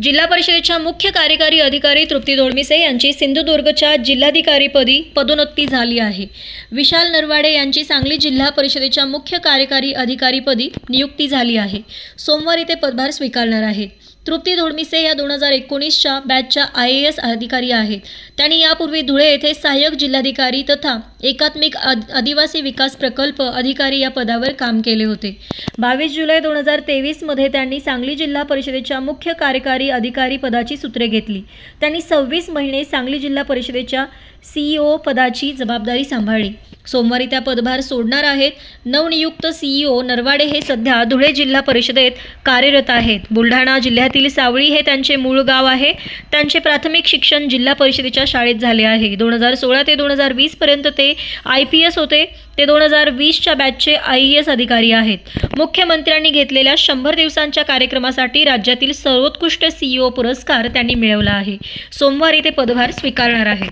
जिल्हा परिषदेच्या मुख्य कार्यकारी अधिकारी तृप्ती दोडमिसे यांची सिंधुदुर्गच्या जिल्हाधिकारीपदी पदोन्नती झाली आहे। विशाल नरवाडे यांची सांगली जिल्हा परिषदेच्या मुख्य कार्यकारी अधिकारीपदी नियुक्ती झाली आहे। सोमवारी ते पदभार स्वीकारणार आहेत। तृप्ती दोडमिसे या 2019च्या बॅचच्या IAS अधिकारी आहेत। त्यांनी यापूर्वी धुळे येथे सहाय्यक जिल्हाधिकारी तथा एकात्मिक आदिवासी विकास प्रकल्प अधिकारी या पदावर काम केले होते। 22 जुलै 2023 मध्ये त्यांनी सांगली जिल्हा परिषदेच्या मुख्य कार्यकारी अधिकारी पदाची सूत्रे घेतली। त्यांनी 26 महिने सांगली जिल्हा परिषदेच्या CEO पदाची जबाबदारी सांभाळली। सोमवारी त्या पदभार सोडणार आहेत। नवनियुक्त CEO नरवाडे हे सध्या धुळे जिल्हा परिषदेत कार्यरत आहेत। बुलढाणा जिल्ह्यातील सावळी हे त्यांचे मूळ गाव आहे। त्यांचे प्राथमिक शिक्षण जिल्हा परिषदेच्या शाळेत झाले आहे। 2016 ते 2020 पर्यंत ते IPS होते। ते 2020च्या बॅचचे IAS अधिकारी आहेत। मुख्यमंत्र्यांनी घेतलेल्या 100 दिवसांच्या कार्यक्रमासाठी राज्यातील सर्वोत्कृष्ट CEO पुरस्कार त्यांनी मिळवला आहे। सोमवारी ते पदभार स्वीकारणार आहेत।